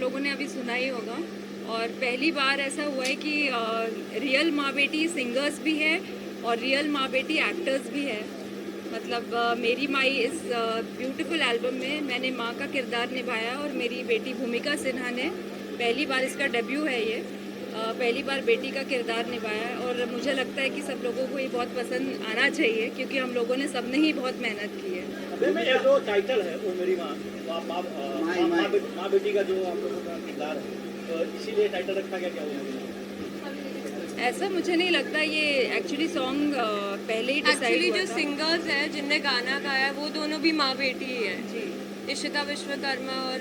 लोगों ने अभी सुना ही होगा। और पहली बार ऐसा हुआ है कि रियल माँ बेटी सिंगर्स भी है और रियल माँ बेटी एक्टर्स भी है। मतलब मेरी माई इस ब्यूटीफुल एल्बम में मैंने माँ का किरदार निभाया और मेरी बेटी भूमिका सिन्हा ने पहली बार, इसका डेब्यू है ये, पहली बार बेटी का किरदार निभाया है। और मुझे लगता है कि सब लोगों को ये बहुत पसंद आना चाहिए क्योंकि हम लोगों ने सबने ही बहुत मेहनत की है। ये जो टाइटल है वो मेरी माँ माँ बेटी का जो आप लोगों का किरदार है, तो इसीलिए टाइटल रखा गया क्या हुआ? ऐसा मुझे नहीं लगता, ये एक्चुअली सॉन्ग पहले ही डिसाइड एक्चुअली हुआ जो था। सिंगर्स हैं जिनने गाना गाया है वो दोनों भी माँ बेटी ही है, जी, इशिता विश्वकर्मा और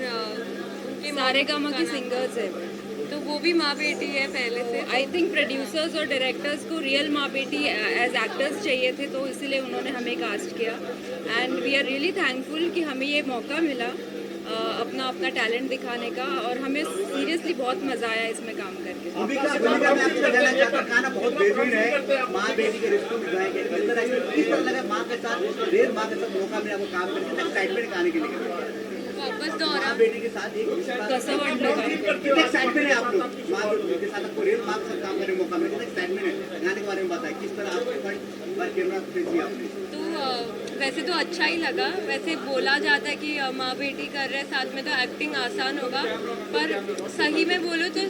उनके सारेगामा की नाम- सिंगर्स है वो। तो वो भी माँ बेटी है पहले से। आई थिंक प्रोड्यूसर्स और डायरेक्टर्स को रियल माँ बेटी एज एक्टर्स चाहिए थे, तो इसीलिए उन्होंने हमें कास्ट किया। And we are really thankful कि हमें ये मौका मिला अपना अपना टैलेंट दिखाने का, और हमें सीरियसली बहुत मज़ा आया इसमें काम करके। भूमिका में आपको बताना चाहता हूं, गाना बहुत बेहतरीन है। माँ बेटी के रिश्तों में गाए गए किस तरह लगा माँ के साथ, रियल माँ के साथ मौका मिला वो काम करके, एक्साइटमेंट गाने के लिए वापस दोहरा माँ बेटी के साथ एक कसं वाटलं का? कितना एक्साइटमेंट है आप लोग माँ के साथ, आपको रियल माँ के साथ काम करने का मौका मिला, कितना एक्साइटमेंट है? गाने के बारे में बताएं, किस तरह आपके फर्स्ट कैमरा फेस किया आपने? तो वैसे तो अच्छा ही लगा। वैसे बोला जाता है कि माँ बेटी कर रहे हैं साथ में तो एक्टिंग आसान होगा, पर सही में बोलो तो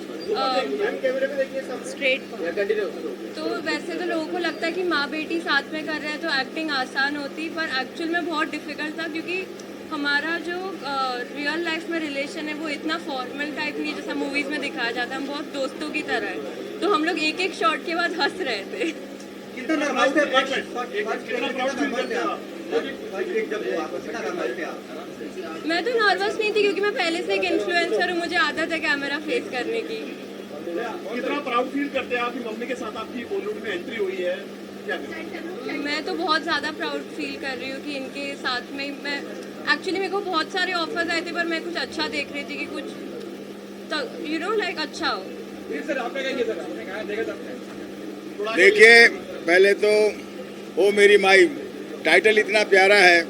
स्ट्रेट तो वैसे तो लोगों को लगता है कि माँ बेटी साथ में कर रहे हैं तो एक्टिंग आसान होती, पर एक्चुअल में बहुत डिफिकल्ट था क्योंकि हमारा जो रियल लाइफ में रिलेशन है वो इतना फॉर्मल टाइप नहीं जैसा मूवीज़ में दिखाया जाता है। हम बहुत दोस्तों की तरह है, तो हम लोग एक एक शॉट के बाद हंस रहे थे। कितना नर्वस थे जब हुआ तो कितना नर्वस थे आप? मैं तो नर्वस नहीं थी क्योंकि मैं पहले से एक इन्फ्लुएंसर हूँ, मुझे आदत है कैमरा फेस करने की। कितना प्राउड फील करते हैं आपकी मम्मी के साथ आपकी बॉलीवुड में एंट्री हुई है? क्या करें? मैं तो बहुत ज़्यादा प्राउड फील कर रही हूँ कि इनके साथ में मैं एक्चुअली मेरे को बहुत सारे ऑफर्स आए थे पर मैं कुछ अच्छा देख रही थी कि कुछ यू नो लाइक अच्छा हो। देखिए, पहले तो ओ मेरी माई टाइटल इतना प्यारा है,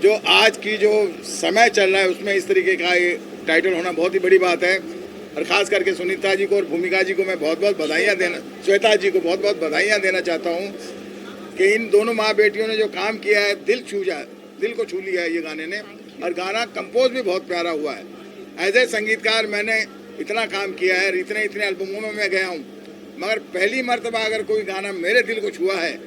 जो आज की जो समय चल रहा है उसमें इस तरीके का ये टाइटल होना बहुत ही बड़ी बात है। और ख़ास करके सुनीता जी को और भूमिका जी को मैं बहुत बहुत बधाइयाँ देना, श्वेता जी को बहुत बहुत बधाइयाँ देना चाहता हूँ कि इन दोनों माँ बेटियों ने जो काम किया है दिल को छू लिया है ये गाने ने। और गाना कंपोज भी बहुत प्यारा हुआ है। एज ए संगीतकार मैंने इतना काम किया है, इतने एल्बमों में मैं गया हूँ, मगर पहली मर्तबा अगर कोई गाना मेरे दिल को छुआ है,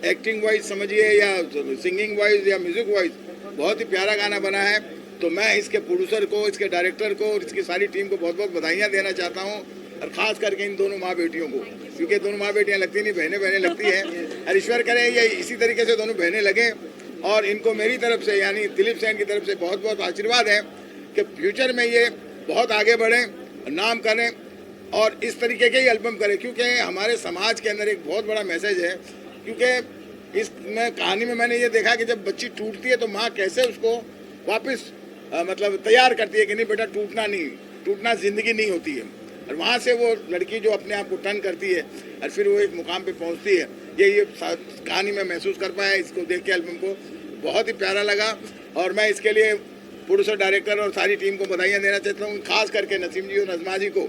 एक्टिंग वाइज समझिए या सिंगिंग वाइज या म्यूजिक वाइज, बहुत ही प्यारा गाना बना है। तो मैं इसके प्रोड्यूसर को, इसके डायरेक्टर को और इसकी सारी टीम को बहुत बहुत बधाइयाँ देना चाहता हूँ, और ख़ास करके इन दोनों माँ बेटियों को, क्योंकि दोनों माँ बेटियाँ लगती नहीं, बहनें लगती हैं। और ईश्वर करे ये इसी तरीके से दोनों बहनें लगें, और इनको मेरी तरफ से यानी दिलीप सेन की तरफ से बहुत बहुत आशीर्वाद है कि फ्यूचर में ये बहुत आगे बढ़ें, नाम करें और इस तरीके के ही एल्बम करें, क्योंकि हमारे समाज के अंदर एक बहुत बड़ा मैसेज है। क्योंकि इस कहानी में मैंने ये देखा कि जब बच्ची टूटती है तो माँ कैसे उसको वापस मतलब तैयार करती है कि नहीं बेटा टूटना ज़िंदगी नहीं होती है। और वहाँ से वो लड़की जो अपने आप को टर्न करती है और फिर वो एक मुकाम पे पहुँचती है, ये कहानी में महसूस कर पाया। इसको देख के एल्बम को बहुत ही प्यारा लगा, और मैं इसके लिए प्रोड्यूसर, डायरेक्टर और सारी टीम को बधाइयाँ देना चाहता हूँ। खास करके नसीम जी और नज़मा जी को,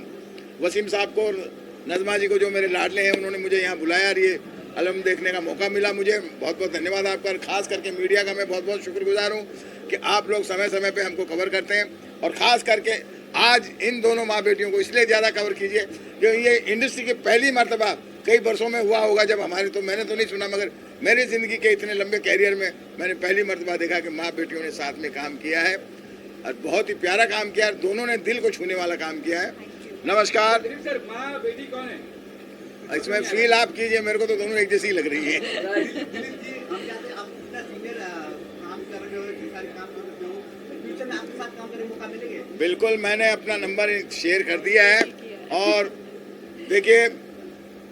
वसीम साहब को और नज़मा जी को, जो मेरे लाडले हैं, उन्होंने मुझे यहाँ बुलाया और ये एल्बम देखने का मौका मिला। मुझे बहुत बहुत धन्यवाद आपका। और ख़ास करके मीडिया का मैं बहुत बहुत शुक्रगुजार हूँ कि आप लोग समय समय पे हमको कवर करते हैं, और ख़ास करके आज इन दोनों माँ बेटियों को इसलिए ज़्यादा कवर कीजिए क्योंकि ये इंडस्ट्री की पहली मर्तबा कई वर्षों में हुआ होगा जब मैंने तो नहीं सुना, मगर मेरी ज़िंदगी के इतने लंबे कैरियर में मैंने पहली मर्तबा देखा कि माँ बेटियों ने साथ में काम किया है, और बहुत ही प्यारा काम किया है। दोनों ने दिल को छूने वाला काम किया है। नमस्कार। सर, माँ बेटी कौन है? इसमें फील आप कीजिए, मेरे को तो दोनों एक जैसी लग रही है। दिलीप जी, हम चाहते हैं आप इतना सीनियर काम कर रहे हो, इतने सारे काम कर रहे हो, फ्यूचर में आपके साथ काम करने का मौका मिलेंगे? बिल्कुल, मैंने अपना नंबर शेयर कर दिया है, और देखिए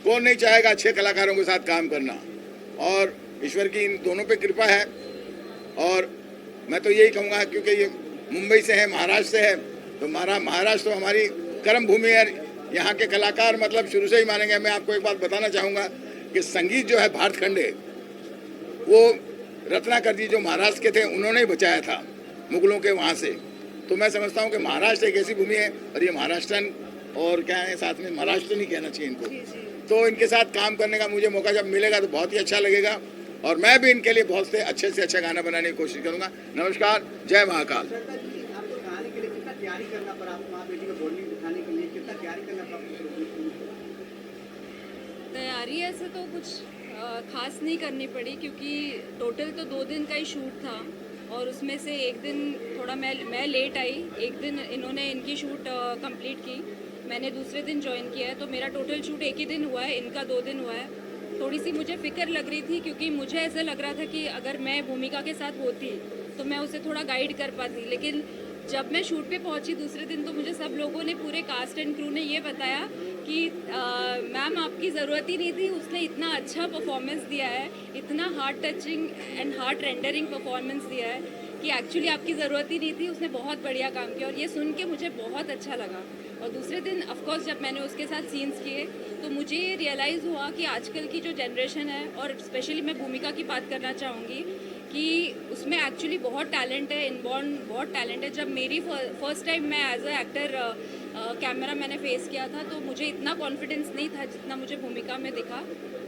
कौन नहीं चाहेगा अच्छे कलाकारों के साथ काम करना, और ईश्वर की इन दोनों पे कृपा है। और मैं तो यही कहूँगा, क्योंकि ये मुंबई से है, महाराष्ट्र से है, तो महाराष्ट्र तो हमारी कर्म भूमि है। यहाँ के कलाकार मतलब शुरू से ही मानेंगे। मैं आपको एक बात बताना चाहूँगा कि संगीत जो है भारतखंडे, वो रत्नाकर जी जो महाराष्ट्र के थे उन्होंने ही बचाया था मुगलों के वहाँ से। तो मैं समझता हूँ कि महाराष्ट्र एक ऐसी भूमि है, और ये महाराष्ट्रन और क्या है साथ में महाराष्ट्र नहीं कहना चाहिए इनको, तो इनके साथ काम करने का मुझे मौका जब मिलेगा तो बहुत ही अच्छा लगेगा, और मैं भी इनके लिए बहुत से अच्छा गाना बनाने की कोशिश करूँगा। नमस्कार, जय महाकाल। आपको गाने के लिए कितना तैयारी करना पड़ा, आपको माँ बेटी का बॉन्डिंग दिखाने के लिए कितना तैयारी करना पड़ा? तैयारी ऐसे तो कुछ खास नहीं करनी पड़ी, क्योंकि टोटल तो 2 दिन का ही शूट था, और उसमें से एक दिन थोड़ा मैं लेट आई, एक दिन इन्होंने इनकी शूट कंप्लीट की, मैंने दूसरे दिन ज्वाइन किया है, तो मेरा टोटल शूट एक ही दिन हुआ है, इनका 2 दिन हुआ है। थोड़ी सी मुझे फिक्र लग रही थी, क्योंकि मुझे ऐसा लग रहा था कि अगर मैं भूमिका के साथ होती तो मैं उसे थोड़ा गाइड कर पाती, लेकिन जब मैं शूट पे पहुंची दूसरे दिन, तो मुझे सब लोगों ने, पूरे कास्ट एंड क्रू ने ये बताया कि मैम आपकी ज़रूरत ही नहीं थी, उसने इतना अच्छा परफॉर्मेंस दिया है, इतना heart touching and heart rendering performance दिया है कि एक्चुअली आपकी ज़रूरत ही नहीं थी, उसने बहुत बढ़िया काम किया, और ये सुन के मुझे बहुत अच्छा लगा। और दूसरे दिन ऑफकोर्स जब मैंने उसके साथ सीन्स किए तो मुझे ये रियलाइज़ हुआ कि आजकल की जो जनरेशन है, और स्पेशली मैं भूमिका की बात करना चाहूँगी कि उसमें एक्चुअली बहुत टैलेंट है, इनबॉर्न बहुत टैलेंट है। जब मेरी फर्स्ट टाइम मैं एज अ एक्टर कैमरा मैंने फेस किया था, तो मुझे इतना कॉन्फिडेंस नहीं था जितना मुझे भूमिका में दिखा।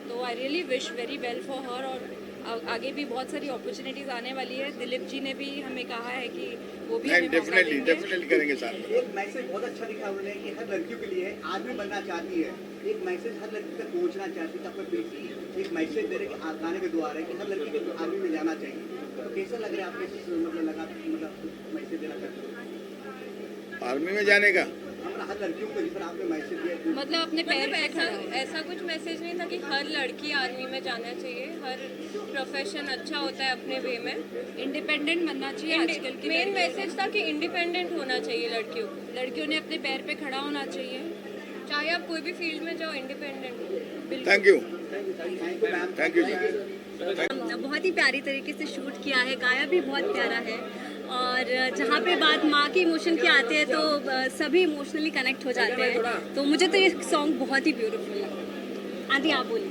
तो I really wish very well for her, और आगे भी बहुत सारी अपॉर्चुनिटीज़ आने वाली है। दिलीप जी ने भी हमें कहा है कि वो भी हमें मौका देंगे। डेफिनेटली करेंगे साथ में। एक मैसेज बहुत अच्छा लिखा उन्होंने कि हर लड़कियों के लिए आदमी बनना चाहती है, एक मैसेज हर लड़की तक पहुंचना चाहती है, अपने बेटी एक मैसेज दे रहे कि गाने के द्वारा कि हर लड़की को आर्मी में जाना चाहिए। तो कैसा लग रहा है आपके मतलब मैसेज देना चाहते हैं आर्मी में जाने का? हर लड़कियों को जिस पर आपने मैसेज दिया, मतलब अपने पैर पे खड़ा हो। ऐसा कुछ मैसेज नहीं था कि हर लड़की आर्मी में जाना चाहिए, हर प्रोफेशन अच्छा होता है अपने वे में, इंडिपेंडेंट बनना चाहिए आजकल की मेन लड़कियों मैसेज था कि इंडिपेंडेंट होना चाहिए लड़कियों को, को। लड़कियों ने अपने पैर पे खड़ा होना चाहिए, चाहे आप कोई भी फील्ड में जाओ, इंडिपेंडेंट हो। Thank you, ma'am. Thank you जी। बहुत ही प्यारी तरीके से शूट किया है, गाया भी बहुत प्यारा है, और जहाँ पे बात माँ के इमोशन की आती है तो सभी इमोशनली कनेक्ट हो जाते हैं। तो मुझे तो ये सॉन्ग बहुत ही ब्यूटीफुल है। आदि आप बोलिए।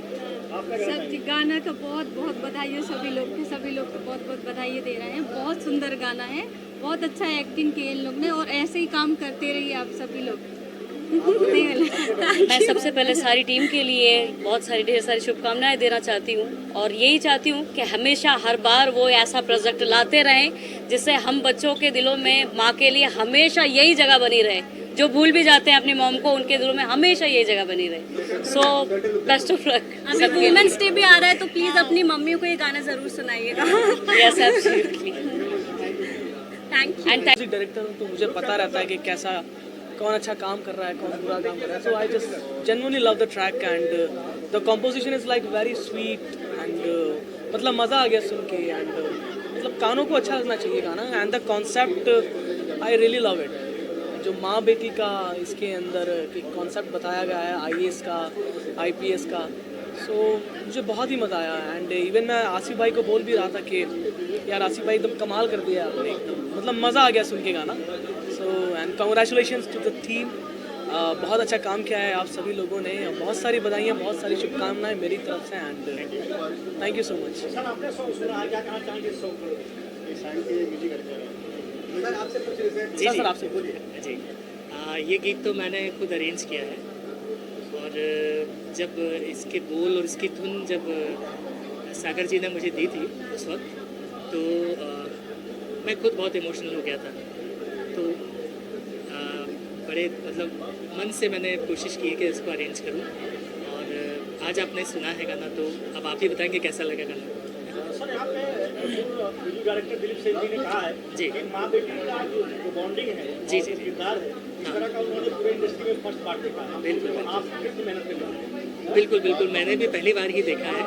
सब गाना का बहुत बहुत बधाई है सभी लोग को, सभी लोग को बहुत बहुत बधाई दे रहे हैं। बहुत सुंदर गाना है, बहुत अच्छा एक्टिंग किए इन लोग ने, और ऐसे ही काम करते रहिए आप सभी लोग। मैं सबसे पहले सारी टीम के लिए बहुत सारी ढेर सारी शुभकामनाएं देना चाहती हूँ, और यही चाहती हूँ कि हमेशा हर बार वो ऐसा प्रोजेक्ट लाते रहें जिससे हम बच्चों के दिलों में माँ के लिए हमेशा यही जगह बनी रहे। जो भूल भी जाते हैं अपनी मॉम को, उनके दिलों में हमेशा यही जगह बनी रहे। So best of luck. अभी वुमेन्स डे भी आ रहा है, तो प्लीज़ अपनी मम्मियों को ये गाना ज़रूर सुनाइएगा। Yes absolutely. Thank you. And music director हूँ तो मुझे पता रहता है कि कैसा कौन अच्छा काम कर रहा है, कौन बुरा काम कर रहा है। So I just genuinely love the track and the composition is like very sweet and मतलब मज़ा आ गया सुन के, एंड मतलब कानों को अच्छा लगना चाहिए गाना, and the concept I really love it. जो माँ बेटी का इसके अंदर एक कॉन्सेप्ट बताया गया है, IAS का, IPS का, सो मुझे बहुत ही मज़ा आया। एंड इवन मैं आसिफ भाई को बोल भी रहा था कि यार आसिफ भाई एकदम कमाल कर दिया आपने, एकदम मतलब मज़ा आ गया सुन के गाना। So and congratulations to the team, बहुत अच्छा काम किया है आप सभी लोगों ने, बहुत सारी बधाइयाँ, बहुत सारी शुभकामनाएं मेरी तरफ से, and thank you so much. Sir आपने सॉन्ग सुना है, क्या कहना चाहेंगे इस सॉन्ग पर? इस सॉन्ग के म्यूजिक डायरेक्टर सर आपसे पूछ रहे थे। जी सर आपसे बोलिए। जी ये गीत तो मैंने खुद अरेंज किया है, और जब इसके बोल और इसकी धुन जब सागर जी ने मुझे दी थी उस वक्त, तो मैं खुद बहुत इमोशनल हो गया था। तो बड़े मतलब मन से मैंने कोशिश की कि इसको अरेंज करूं, और आज आपने सुना है गाना, तो अब आप ही बताएंगे कैसा लगा गाना। सर यहाँ पे म्यूजिक डायरेक्टर दिलीप सेन जी ने कहा है जी कि माँ बेटी का जो बॉन्डिंग है, जी और जी किरदार है, इस तरह का उन्होंने पूरे इंडस्ट्री में फर्स्ट पार्ट देखा है। बिल्कुल, तो आप कितनी मेहनत कर रहे हैं? बिल्कुल बिल्कुल, मैंने भी पहली बार ही देखा है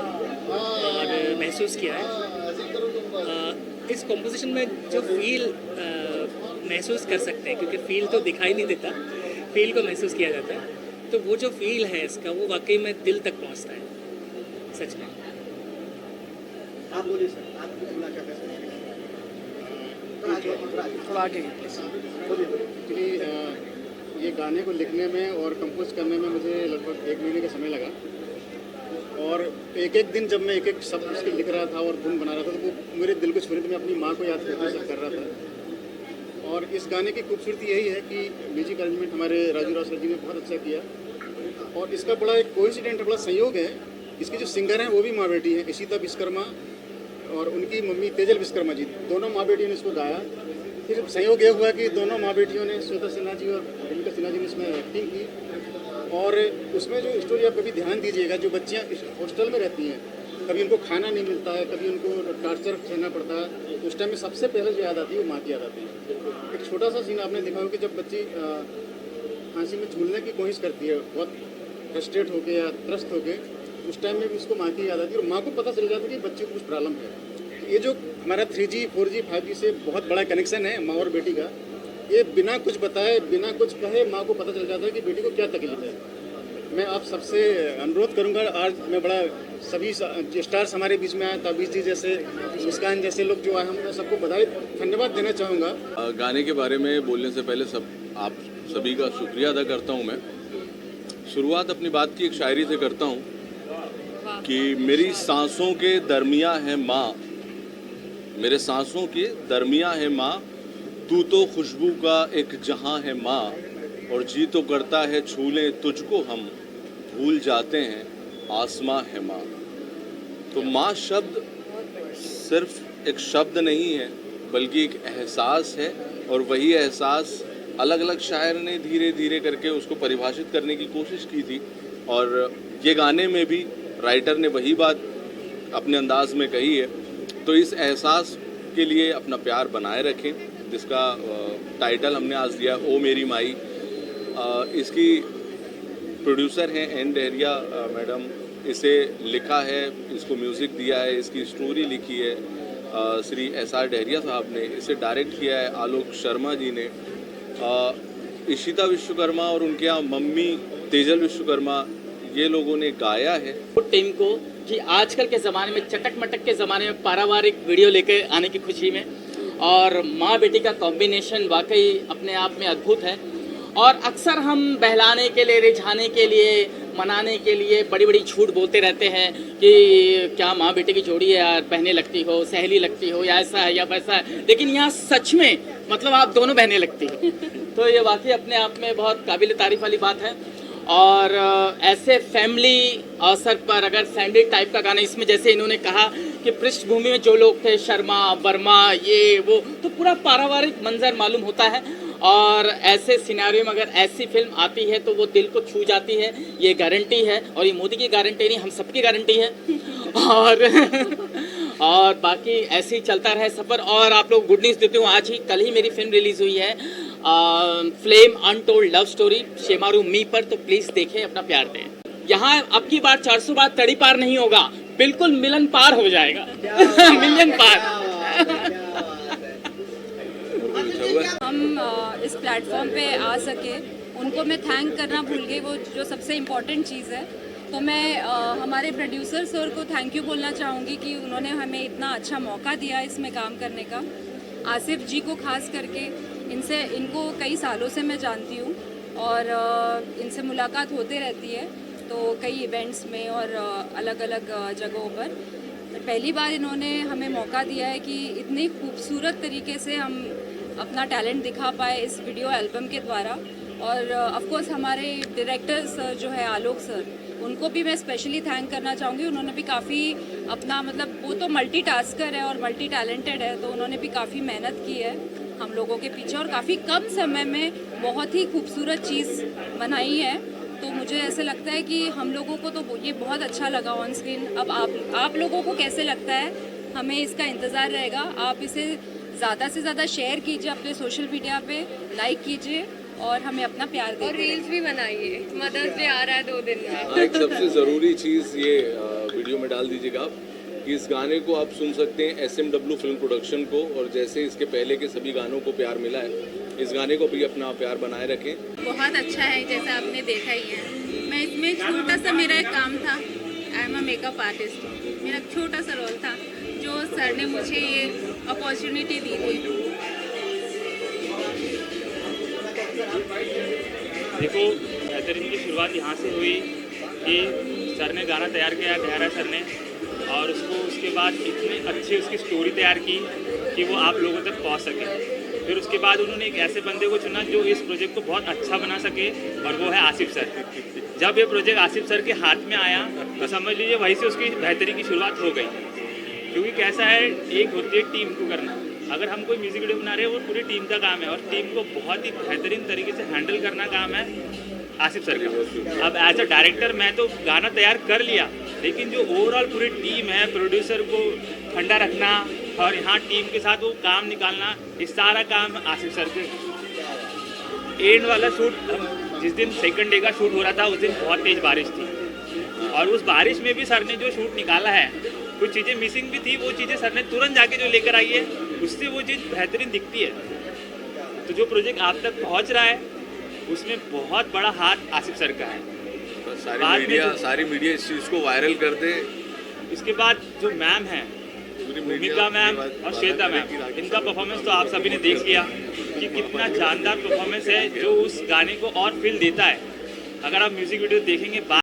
और महसूस किया है। इस कॉम्पोजिशन में जो फील महसूस कर सकते हैं, क्योंकि फील तो दिखाई नहीं देता, फील को महसूस किया जाता है, तो वो जो फील है इसका, वो वाकई में दिल तक पहुंचता है सच में। आप बोलिए सर, आप कुछ बोलना चाहते हैं? थोड़ा आगे प्लीज। एक्चुअली ये गाने को लिखने में और कंपोज करने में मुझे लगभग 1 महीने का समय लगा, और एक एक दिन जब मैं एक एक शब्द उसके लिख रहा था और धुन बना रहा था, तो वो मेरे दिल को छू रही थी। मैं अपनी माँ को याद करते सब कर रहा था, और इस गाने की खूबसूरती यही है कि म्यूजिक अरेंजमेंट हमारे राजू राव सर जी ने बहुत अच्छा किया, और इसका बड़ा एक कोइंसिडेंट बड़ा संयोग है, इसके जो सिंगर हैं वो भी माँ बेटी हैं, इशिता विश्वकर्मा और उनकी मम्मी तेजल विश्वकर्मा जी, दोनों माँ बेटियों ने इसको गाया। फिर संयोग ये हुआ कि दोनों माँ बेटियों ने, श्वेता सिन्हा जी और रमिका सिन्हा जी ने इसमें एक्टिंग की, और उसमें जो स्टोरी आप कभी ध्यान दीजिएगा, जो बच्चियाँ हॉस्टल में रहती हैं, कभी उनको खाना नहीं मिलता है, कभी उनको टार्चर सहना पड़ता है, उस टाइम में सबसे पहले जो याद आती है वो माँ की याद आती है। एक छोटा सा सीन आपने देखा हो कि जब बच्ची फांसी में झूलने की कोशिश करती है, बहुत फ्रस्ट्रेट होकर या त्रस्त होकर, उस टाइम में भी उसको माँ की याद आती है, और माँ को पता चल जाता है कि बच्चे को कुछ प्रॉब्लम है। ये जो हमारा 3G 4G 5G से बहुत बड़ा कनेक्शन है माँ और बेटी का, ये बिना कुछ बताए बिना कुछ कहे माँ को पता चल जाता है कि बेटी को क्या तकलीफ है। मैं आप सबसे अनुरोध करूंगा, आज मैं बड़ा सभी स्टार्स हमारे बीच में आए, ताबीज़ जी जैसे, मुस्कान जैसे लोग जो आए, हम सबको बधाई धन्यवाद देना चाहूँगा। गाने के बारे में बोलने से पहले आप सभी का शुक्रिया अदा करता हूँ। मैं शुरुआत अपनी बात की एक शायरी से करता हूँ कि मेरी सांसों के दरमिया है माँ, मेरे सांसों के दरमिया है माँ, तू तो खुशबू का एक जहां है माँ, और जी तो करता है छू लें तुझको हम, भूल जाते हैं आसमां है माँ। तो माँ शब्द सिर्फ एक शब्द नहीं है, बल्कि एक एहसास है, और वही एहसास अलग अलग शायर ने धीरे धीरे करके उसको परिभाषित करने की कोशिश की थी, और ये गाने में भी राइटर ने वही बात अपने अंदाज में कही है। तो इस एहसास के लिए अपना प्यार बनाए रखें, जिसका टाइटल हमने आज दिया ओ मेरी माई। इसकी प्रोड्यूसर हैं एन डहरिया मैडम, इसे लिखा है, इसको म्यूज़िक दिया है, इसकी स्टोरी लिखी है श्री SR डहरिया साहब ने, इसे डायरेक्ट किया है आलोक शर्मा जी ने, इशिता विश्वकर्मा और उनके यहाँ मम्मी तेजल विश्वकर्मा, ये लोगों ने गाया है। टीम को कि आजकल के ज़माने में, चटक मटक के ज़माने में पारिवारिक वीडियो लेके आने की खुशी में, और माँ बेटी का कॉम्बिनेशन वाकई अपने आप में अद्भुत है। और अक्सर हम बहलाने के लिए, रिझाने के लिए, मनाने के लिए बड़ी बड़ी झूठ बोलते रहते हैं कि क्या माँ बेटे की जोड़ी है यार, बहनें लगती हो, सहेली लगती हो, या ऐसा है या वैसा है, लेकिन यहाँ सच में मतलब आप दोनों बहनें लगती हो। तो ये वाकई अपने आप में बहुत काबिल तारीफ़ वाली बात है। और ऐसे फैमिली अवसर पर अगर सैंडल टाइप का गाना, इसमें जैसे इन्होंने कहा कि पृष्ठभूमि में जो लोग थे, शर्मा वर्मा ये वो, तो पूरा पारिवारिक मंजर मालूम होता है। और ऐसे सिनेरियो में अगर ऐसी फिल्म आती है तो वो दिल को छू जाती है, ये गारंटी है। और ये मोदी की गारंटी नहीं, हम सबकी गारंटी है। और बाकी ऐसे ही चलता रहे सफ़र। और आप लोग गुड न्यूज़ देती हूँ, आज ही कल ही मेरी फिल्म रिलीज़ हुई है flame untold love story Shemaroo me पर, तो प्लीज़ देखें, अपना प्यार दें। यहाँ अब की बार 400 बार तड़ी पार नहीं होगा, बिल्कुल मिलन पार हो जाएगा। मिलियन पार। हम इस प्लेटफॉर्म पे आ सके, उनको मैं थैंक करना भूल गई, वो जो सबसे इम्पोर्टेंट चीज़ है। तो मैं हमारे प्रोड्यूसर सर को थैंक यू बोलना चाहूँगी कि उन्होंने हमें इतना अच्छा मौका दिया इसमें काम करने का। आसिफ जी को खास करके, इनको कई सालों से मैं जानती हूँ और इनसे मुलाकात होते रहती है, तो कई इवेंट्स में और अलग अलग जगहों पर। पहली बार इन्होंने हमें मौका दिया है कि इतनी खूबसूरत तरीके से हम अपना टैलेंट दिखा पाए इस वीडियो एल्बम के द्वारा। और ऑफ कोर्स हमारे डायरेक्टर्स जो है आलोक सर, उनको भी मैं स्पेशली थैंक करना चाहूँगी। उन्होंने भी काफ़ी अपना, मतलब वो तो मल्टीटास्कर है और मल्टी टैलेंटेड है, तो उन्होंने भी काफ़ी मेहनत की है हम लोगों के पीछे और काफ़ी कम समय में बहुत ही खूबसूरत चीज़ बनाई है। तो मुझे ऐसे लगता है कि हम लोगों को तो ये बहुत अच्छा लगा ऑन स्क्रीन। अब आप लोगों को कैसे लगता है, हमें इसका इंतज़ार रहेगा। आप इसे ज़्यादा से ज़्यादा शेयर कीजिए अपने सोशल मीडिया पे, लाइक कीजिए और हमें अपना प्यार दीजिए। और रील्स भी बनाइए, मदर्स डे आ रहा है 2 दिन में। एक सबसे ज़रूरी चीज़ ये वीडियो में डाल दीजिएगा आप कि इस गाने को आप सुन सकते हैं SMW फिल्म प्रोडक्शन को, और जैसे इसके पहले के सभी गानों को प्यार मिला है, इस गाने को भी अपना प्यार बनाए रखें। बहुत अच्छा है, जैसा आपने देखा ही है। मैं इसमें छोटा सा मेरा एक काम था, I am a makeup artist, मेरा छोटा सा रोल था जो सर ने मुझे ये अपॉर्चुनिटी दी थी। देखो, बेहतरीन की शुरुआत यहाँ से हुई कि सर ने गाना तैयार किया, डहरा सर ने, और उसको उसके बाद इतनी अच्छी उसकी स्टोरी तैयार की कि वो आप लोगों तक पहुँच सके। फिर उसके बाद उन्होंने एक ऐसे बंदे को चुना जो इस प्रोजेक्ट को बहुत अच्छा बना सके, और वो है आसिफ सर। जब ये प्रोजेक्ट आसिफ सर के हाथ में आया तो समझ लीजिए वहीं से उसकी बेहतरी की शुरुआत हो गई। क्योंकि कैसा है, एक होती है टीम को करना, अगर हम कोई म्यूज़िक वीडियो बना रहे हैं वो पूरी टीम का काम है, और टीम को बहुत ही बेहतरीन तरीके से हैंडल करना काम है आसिफ सर का। अब एज अ डायरेक्टर मैं तो गाना तैयार कर लिया, लेकिन जो ओवरऑल पूरी टीम है, प्रोड्यूसर को ठंडा रखना और यहाँ टीम के साथ वो काम निकालना, इस सारा काम आसिफ सर के। एंड वाला शूट, जिस दिन सेकंड डे का शूट हो रहा था उस दिन बहुत तेज़ बारिश थी, और उस बारिश में भी सर ने जो शूट निकाला है, कुछ चीज़ें मिसिंग भी थी, वो चीज़ें सर ने तुरंत जाके जो लेकर आई है, उससे वो चीज़ बेहतरीन दिखती है। तो जो प्रोजेक्ट आप तक पहुँच रहा है उसमें बहुत बड़ा हाथ आसिफ सर का है। सारी मीडिया इस चीज़ को वायरल कर दे। इसके बाद जो मैम है, भूमिका मैम और श्वेता मैम, इनका परफॉर्मेंस तो आप सभी ने देख लिया कि कितना जानदार परफॉर्मेंस है, जो उस गाने को और फील देता है। अगर आप म्यूज़िक वीडियो देखेंगे